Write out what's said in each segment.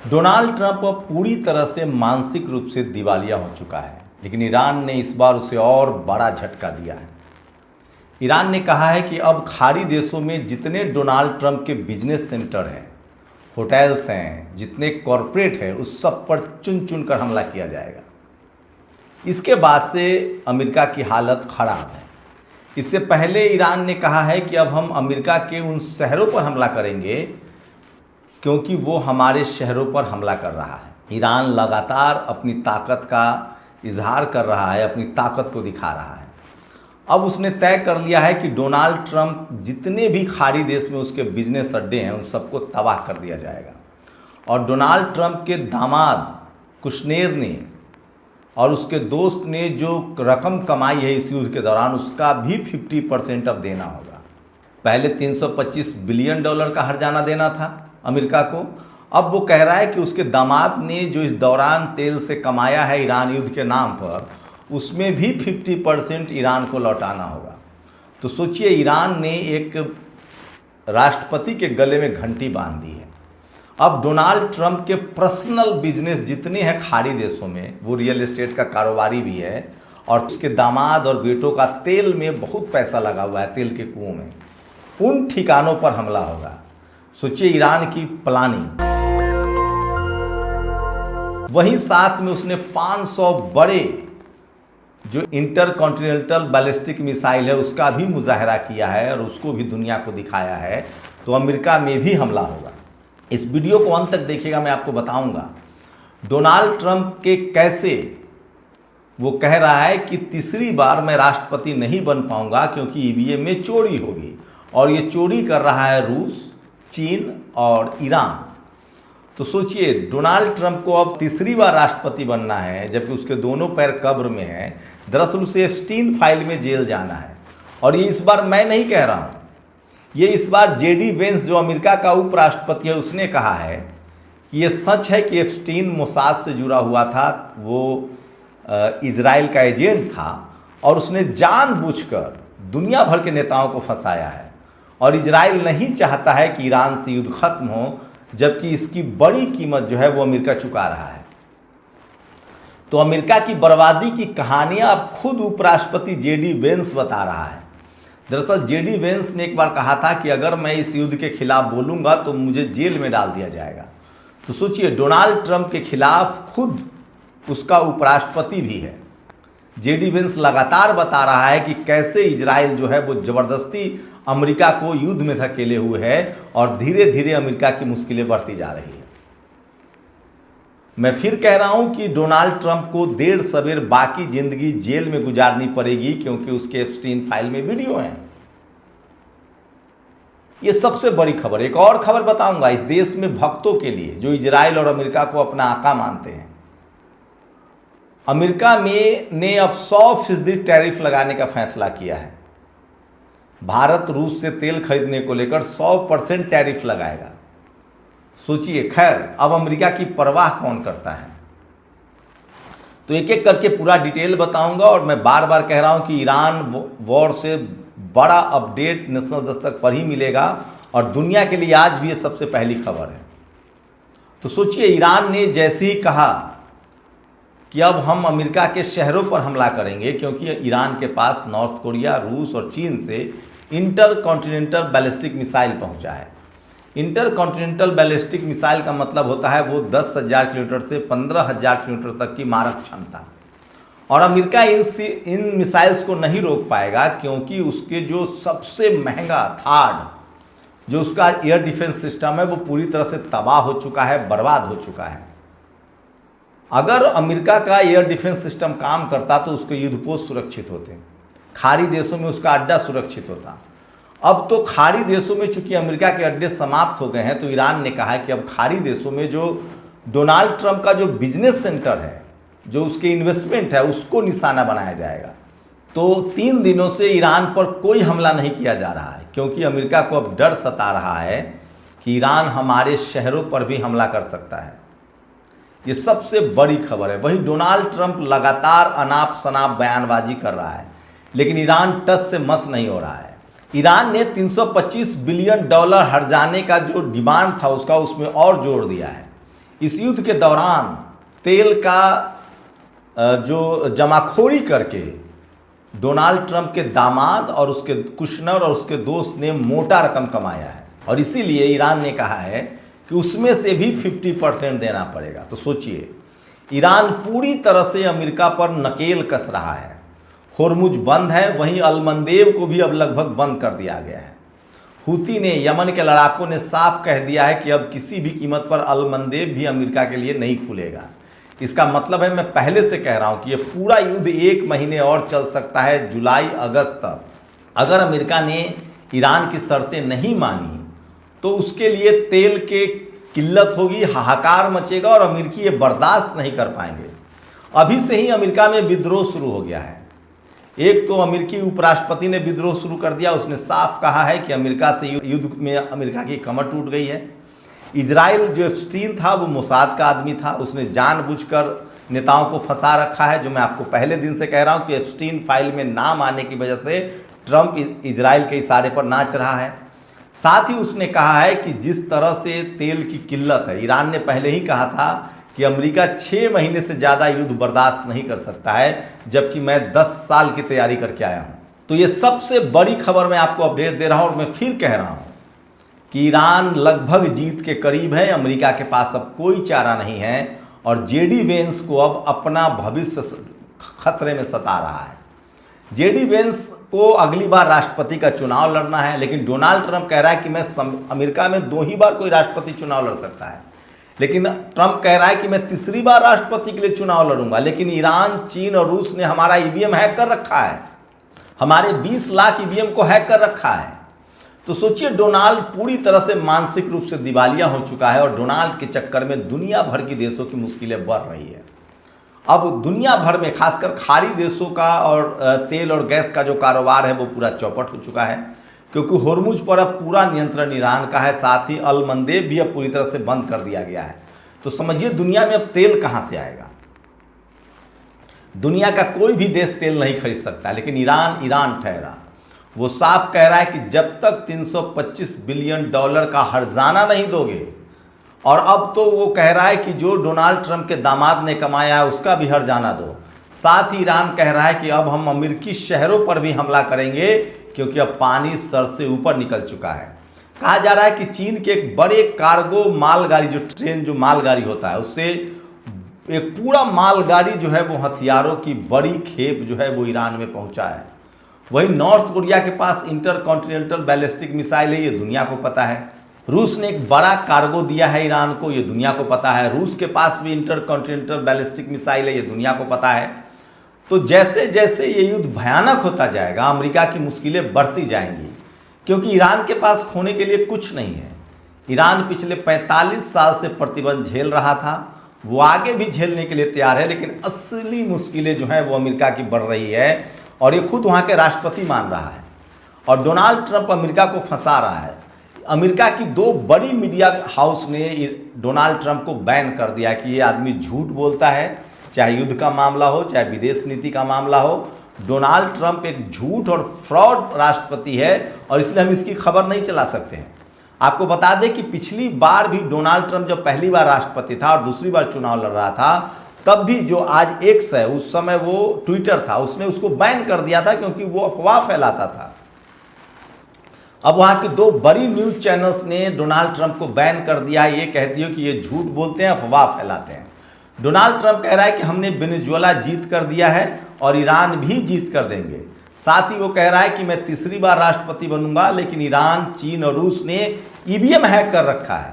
Donald Trump अब पूरी तरह से मानसिक रूप से दिवालिया हो चुका है, लेकिन ईरान ने इस बार उसे और बड़ा झटका दिया है। ईरान ने कहा है कि अब खाड़ी देशों में जितने डोनाल्ड ट्रंप के बिजनेस सेंटर हैं, होटल्स हैं, जितने कॉरपोरेट है, उस सब पर चुन चुन कर हमला किया जाएगा। इसके बाद से अमेरिका की हालत खराब है। इससे पहले ईरान ने कहा है कि अब हम अमेरिका के उन शहरों पर हमला करेंगे क्योंकि वो हमारे शहरों पर हमला कर रहा है। ईरान लगातार अपनी ताकत का इजहार कर रहा है, अपनी ताकत को दिखा रहा है। अब उसने तय कर लिया है कि डोनाल्ड ट्रंप जितने भी खाड़ी देश में उसके बिजनेस अड्डे हैं, उन सबको तबाह कर दिया जाएगा। और डोनाल्ड ट्रंप के दामाद कुशनेर ने और उसके दोस्त ने जो रकम कमाई है इस युद्ध के दौरान, उसका भी 50% अब देना होगा। पहले $325 बिलियन का हर्जाना देना था अमेरिका को। अब वो कह रहा है कि उसके दामाद ने जो इस दौरान तेल से कमाया है ईरान युद्ध के नाम पर, उसमें भी 50% ईरान को लौटाना होगा। तो सोचिए, ईरान ने एक राष्ट्रपति के गले में घंटी बांध दी है। अब डोनाल्ड ट्रंप के पर्सनल बिजनेस जितने हैं खाड़ी देशों में, वो रियल एस्टेट का कारोबारी भी है और उसके दामाद और बेटों का तेल में बहुत पैसा लगा हुआ है, तेल के कुओं में, उन ठिकानों पर हमला होगा। सोचिए ईरान की प्लानिंग। वहीं साथ में उसने 500 बड़े जो इंटरकॉन्टिनेंटल बैलिस्टिक मिसाइल है उसका भी मुजाहरा किया है और उसको भी दुनिया को दिखाया है। तो अमेरिका में भी हमला होगा। इस वीडियो को अंत तक देखिएगा, मैं आपको बताऊंगा डोनाल्ड ट्रंप के कैसे वो कह रहा है कि तीसरी बार मैं राष्ट्रपति नहीं बन पाऊंगा क्योंकि ईवीएम में चोरी होगी। और ये चोरी कर रहा है रूस, चीन और ईरान। तो सोचिए, डोनाल्ड ट्रंप को अब तीसरी बार राष्ट्रपति बनना है जबकि उसके दोनों पैर कब्र में हैं। दरअसल उसे एप्स्टीन फाइल में जेल जाना है। और ये इस बार मैं नहीं कह रहा हूँ, ये इस बार जेडी वेंस जो अमेरिका का उपराष्ट्रपति है उसने कहा है कि ये सच है कि एप्स्टीन मोसाद से जुड़ा हुआ था, वो इजराइल का एजेंट था और उसने जानबूझकर दुनिया भर के नेताओं को फंसाया है। और इजराइल नहीं चाहता है कि ईरान से युद्ध खत्म हो, जबकि इसकी बड़ी कीमत जो है वो अमेरिका चुका रहा है। तो अमेरिका की बर्बादी की कहानियां अब खुद उपराष्ट्रपति जेडी वेंस बता रहा है। दरअसल जेडी वेंस ने एक बार कहा था कि अगर मैं इस युद्ध के खिलाफ बोलूंगा तो मुझे जेल में डाल दिया जाएगा। तो सोचिए, डोनाल्ड ट्रंप के खिलाफ खुद उसका उपराष्ट्रपति भी है। जेडी वेंस लगातार बता रहा है कि कैसे इजराइल जो है वो जबरदस्ती अमेरिका को युद्ध में धकेले हुए है और धीरे धीरे अमेरिका की मुश्किलें बढ़ती जा रही है। मैं फिर कह रहा हूं कि डोनाल्ड ट्रंप को देर सवेर बाकी जिंदगी जेल में गुजारनी पड़ेगी क्योंकि उसके एप्स्टीन फाइल में वीडियो हैं। यह सबसे बड़ी खबर। एक और खबर बताऊंगा इस देश में भक्तों के लिए जो इजराइल और अमेरिका को अपना आका मानते हैं। अमेरिका में ने अब 100% टैरिफ लगाने का फैसला किया है। भारत रूस से तेल खरीदने को लेकर 100% टैरिफ लगाएगा। सोचिए, खैर अब अमेरिका की परवाह कौन करता है। तो एक एक करके पूरा डिटेल बताऊंगा। और मैं बार बार कह रहा हूं कि ईरान वॉर से बड़ा अपडेट नेशनल दस्तक पर ही मिलेगा और दुनिया के लिए आज भी ये सबसे पहली खबर है। तो सोचिए, ईरान ने जैसे ही कहा कि अब हम अमेरिका के शहरों पर हमला करेंगे क्योंकि ईरान के पास नॉर्थ कोरिया, रूस और चीन से इंटरकॉन्टिनेंटल बैलिस्टिक मिसाइल पहुंचा है। इंटरकॉन्टिनेंटल बैलिस्टिक मिसाइल का मतलब होता है वो 10,000 किलोमीटर से 15,000 किलोमीटर तक की मारक क्षमता। और अमेरिका इन मिसाइल्स को नहीं रोक पाएगा क्योंकि उसके जो सबसे महंगा थार्ड जो उसका एयर डिफेंस सिस्टम है वो पूरी तरह से तबाह हो चुका है, बर्बाद हो चुका है। अगर अमेरिका का एयर डिफेंस सिस्टम काम करता तो उसके युद्धपोत सुरक्षित होते, खाड़ी देशों में उसका अड्डा सुरक्षित होता। अब तो खाड़ी देशों में चूंकि अमेरिका के अड्डे समाप्त हो गए हैं, तो ईरान ने कहा है कि अब खाड़ी देशों में जो डोनाल्ड ट्रंप का जो बिजनेस सेंटर है, जो उसके इन्वेस्टमेंट है, उसको निशाना बनाया जाएगा। तो 3 दिनों से ईरान पर कोई हमला नहीं किया जा रहा है क्योंकि अमेरिका को अब डर सता रहा है कि ईरान हमारे शहरों पर भी हमला कर सकता है। ये सबसे बड़ी खबर है। वही डोनाल्ड ट्रंप लगातार अनाप शनाप बयानबाजी कर रहा है, लेकिन ईरान टस से मस नहीं हो रहा है। ईरान ने $325 बिलियन हर्जाने का जो डिमांड था उसका उसमें और जोड़ दिया है। इस युद्ध के दौरान तेल का जो जमाखोरी करके डोनाल्ड ट्रंप के दामाद और उसके कुशनर और उसके दोस्त ने मोटा रकम कमाया है, और इसीलिए ईरान ने कहा है कि उसमें से भी 50% देना पड़ेगा। तो सोचिए, ईरान पूरी तरह से अमेरिका पर नकेल कस रहा है। होर्मुज बंद है, वहीं अलमंदेब को भी अब लगभग बंद कर दिया गया है। हूती ने, यमन के लड़ाकों ने साफ कह दिया है कि अब किसी भी कीमत पर अलमंदेब भी अमेरिका के लिए नहीं खुलेगा। इसका मतलब है, मैं पहले से कह रहा हूं कि यह पूरा युद्ध 1 महीने और चल सकता है, जुलाई अगस्त तक। अगर अमेरिका ने ईरान की शर्तें नहीं मानी तो उसके लिए तेल के किल्लत होगी, हाहाकार मचेगा और अमेरिकी ये बर्दाश्त नहीं कर पाएंगे। अभी से ही अमेरिका में विद्रोह शुरू हो गया है। एक तो अमेरिकी उपराष्ट्रपति ने विद्रोह शुरू कर दिया। उसने साफ कहा है कि अमेरिका से युद्ध में अमेरिका की कमर टूट गई है। इजराइल जो एप्स्टीन था वो मोसाद का आदमी था, उसने जानबूझकर नेताओं को फंसा रखा है। जो मैं आपको पहले दिन से कह रहा हूँ कि एप्स्टीन फाइल में नाम आने की वजह से ट्रंप इजराइल के इशारे पर नाच रहा है। साथ ही उसने कहा है कि जिस तरह से तेल की किल्लत है, ईरान ने पहले ही कहा था कि अमेरिका 6 महीने से ज़्यादा युद्ध बर्दाश्त नहीं कर सकता है, जबकि मैं 10 साल की तैयारी करके आया हूँ। तो ये सबसे बड़ी खबर मैं आपको अपडेट दे रहा हूँ, और मैं फिर कह रहा हूँ कि ईरान लगभग जीत के करीब है। अमेरिका के पास अब कोई चारा नहीं है, और जेडी वेंस को अब अपना भविष्य खतरे में सता रहा है। जेडी वेंस को अगली बार राष्ट्रपति का चुनाव लड़ना है, लेकिन डोनाल्ड ट्रंप कह रहा है कि मैं अमेरिका में 2 ही बार कोई राष्ट्रपति चुनाव लड़ सकता है। लेकिन ट्रंप कह रहा है कि मैं तीसरी बार राष्ट्रपति के लिए चुनाव लड़ूंगा। लेकिन ईरान, चीन और रूस ने हमारा ईवीएम हैक कर रखा है, हमारे 20 लाख ईवीएम को हैक कर रखा है। तो सोचिए, डोनाल्ड पूरी तरह से मानसिक रूप से दिवालिया हो चुका है, और डोनाल्ड के चक्कर में दुनिया भर की देशों की मुश्किलें बढ़ रही है। अब दुनिया भर में खासकर खाड़ी देशों का और तेल और गैस का जो कारोबार है वो पूरा चौपट हो चुका है, क्योंकि होर्मुज पर अब पूरा नियंत्रण ईरान का है। साथ ही अलमंदेब भी अब पूरी तरह से बंद कर दिया गया है। तो समझिए, दुनिया में अब तेल कहाँ से आएगा? दुनिया का कोई भी देश तेल नहीं खरीद सकता, लेकिन ईरान ठहरा। वो साफ कह रहा है कि जब तक $325 बिलियन का हर्जाना नहीं दोगे, और अब तो वो कह रहा है कि जो डोनाल्ड ट्रंप के दामाद ने कमाया है उसका भी हर्जाना दो। साथ ही ईरान कह रहा है कि अब हम अमेरिकी शहरों पर भी हमला करेंगे, क्योंकि अब पानी सर से ऊपर निकल चुका है। कहा जा रहा है कि चीन के एक बड़े कार्गो मालगाड़ी, जो ट्रेन जो मालगाड़ी होता है, उससे एक पूरा मालगाड़ी जो है वो हथियारों की बड़ी खेप जो है वो ईरान में पहुंचा है। वहीं नॉर्थ कोरिया के पास इंटरकॉन्टिनेंटल बैलिस्टिक मिसाइल है, ये दुनिया को पता है। रूस ने एक बड़ा कार्गो दिया है ईरान को, ये दुनिया को पता है। रूस के पास भी इंटरकॉन्टिनेंटल बैलिस्टिक मिसाइल है, ये दुनिया को पता है। तो जैसे जैसे ये युद्ध भयानक होता जाएगा, अमेरिका की मुश्किलें बढ़ती जाएंगी, क्योंकि ईरान के पास खोने के लिए कुछ नहीं है। ईरान पिछले 45 साल से प्रतिबंध झेल रहा था, वो आगे भी झेलने के लिए तैयार है, लेकिन असली मुश्किलें जो हैं वो अमेरिका की बढ़ रही है, और ये खुद वहाँ के राष्ट्रपति मान रहा है। और डोनाल्ड ट्रंप अमेरिका को फंसा रहा है। अमेरिका की 2 बड़ी मीडिया हाउस ने डोनाल्ड ट्रंप को बैन कर दिया कि ये आदमी झूठ बोलता है, चाहे युद्ध का मामला हो, चाहे विदेश नीति का मामला हो। डोनाल्ड ट्रंप एक झूठ और फ्रॉड राष्ट्रपति है, और इसलिए हम इसकी खबर नहीं चला सकते हैं। आपको बता दें कि पिछली बार भी डोनाल्ड ट्रंप जब पहली बार राष्ट्रपति था और दूसरी बार चुनाव लड़ रहा था, तब भी जो आज एक्स है, उस समय वो ट्विटर था, उसने उसको बैन कर दिया था, क्योंकि वो अफवाह फैलाता था। अब वहाँ की 2 बड़ी न्यूज़ चैनल्स ने डोनाल्ड ट्रंप को बैन कर दिया है, ये कहती है कि ये झूठ बोलते हैं, अफवाह फैलाते हैं। डोनाल्ड ट्रंप कह रहा है कि हमने वेनेजुएला जीत कर दिया है और ईरान भी जीत कर देंगे। साथ ही वो कह रहा है कि मैं तीसरी बार राष्ट्रपति बनूंगा, लेकिन ईरान, चीन और रूस ने ईवीएम हैक कर रखा है।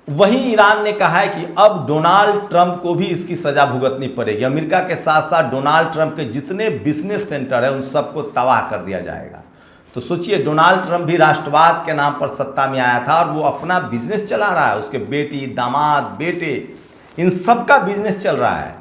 वहीं ईरान ने कहा है कि अब डोनाल्ड ट्रंप को भी इसकी सजा भुगतनी पड़ेगी। अमेरिका के साथ साथ डोनाल्ड ट्रंप के जितने बिजनेस सेंटर हैं उन सबको तबाह कर दिया जाएगा। तो सोचिए, डोनाल्ड ट्रंप भी राष्ट्रवाद के नाम पर सत्ता में आया था, और वो अपना बिजनेस चला रहा है। उसके बेटी, दामाद, बेटे, इन सब का बिजनेस चल रहा है।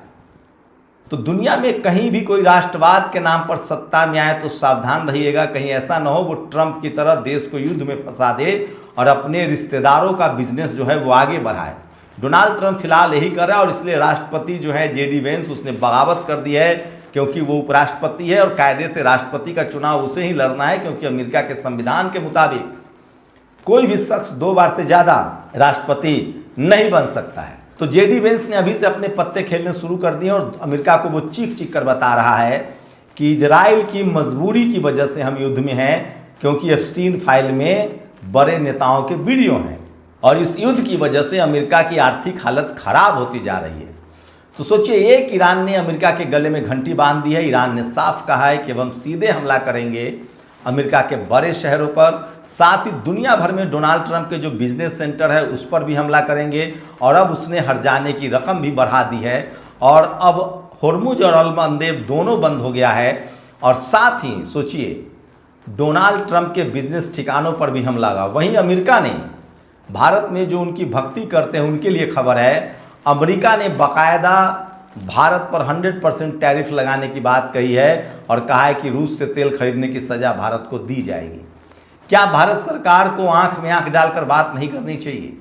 तो दुनिया में कहीं भी कोई राष्ट्रवाद के नाम पर सत्ता में आए तो सावधान रहिएगा, कहीं ऐसा ना हो वो ट्रंप की तरह देश को युद्ध में फंसा दे और अपने रिश्तेदारों का बिजनेस जो है वो आगे बढ़ाए। डोनाल्ड ट्रंप फिलहाल यही कर रहा है, और इसलिए राष्ट्रपति जो है जेडी वेंस, उसने बगावत कर दी है, क्योंकि वो उपराष्ट्रपति है और कायदे से राष्ट्रपति का चुनाव उसे ही लड़ना है, क्योंकि अमेरिका के संविधान के मुताबिक कोई भी शख्स 2 बार से ज़्यादा राष्ट्रपति नहीं बन सकता है। तो जेडी वेंस ने अभी से अपने पत्ते खेलने शुरू कर दिए और अमेरिका को वो चीख चीख कर बता रहा है कि इजराइल की मजबूरी की वजह से हम युद्ध में हैं, क्योंकि एप्स्टीन फाइल में बड़े नेताओं के वीडियो हैं और इस युद्ध की वजह से अमेरिका की आर्थिक हालत खराब होती जा रही है। तो सोचिए, एक ईरान ने अमेरिका के गले में घंटी बांध दी है। ईरान ने साफ कहा है कि अब हम सीधे हमला करेंगे अमेरिका के बड़े शहरों पर, साथ ही दुनिया भर में डोनाल्ड ट्रंप के जो बिजनेस सेंटर है उस पर भी हमला करेंगे। और अब उसने हर्जाने की रकम भी बढ़ा दी है और अब होर्मुज और अल-मंदेब दोनों बंद हो गया है। और साथ ही सोचिए, डोनाल्ड ट्रंप के बिजनेस ठिकानों पर भी हमला लगा। वहीं अमेरिका ने भारत में जो उनकी भक्ति करते हैं उनके लिए खबर है, अमेरिका ने बाकायदा भारत पर 100% टैरिफ लगाने की बात कही है और कहा है कि रूस से तेल खरीदने की सजा भारत को दी जाएगी। क्या भारत सरकार को आंख में आंख डालकर बात नहीं करनी चाहिए?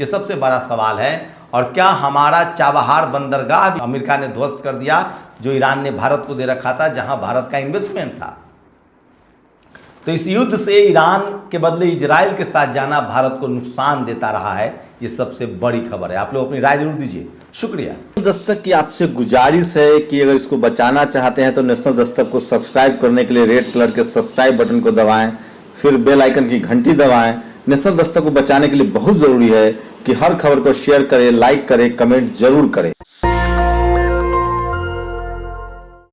ये सबसे बड़ा सवाल है। और क्या हमारा चाबहार बंदरगाह भी अमेरिका ने ध्वस्त कर दिया, जो ईरान ने भारत को दे रखा था, जहां भारत का इन्वेस्टमेंट था। तो इस युद्ध से ईरान के बदले इजराइल के साथ जाना भारत को नुकसान देता रहा है। ये सबसे बड़ी खबर है। आप लोग अपनी राय जरूर दीजिए। शुक्रिया। दस्तक की आपसे गुजारिश है कि अगर इसको बचाना चाहते हैं तो नेशनल दस्तक को सब्सक्राइब करने के लिए रेड कलर के सब्सक्राइब बटन को दबाएं, फिर बेल आइकन की घंटी दबाएं। नेशनल दस्तक को बचाने के लिए बहुत जरूरी है कि हर खबर को शेयर करें, लाइक करें, कमेंट जरूर करें।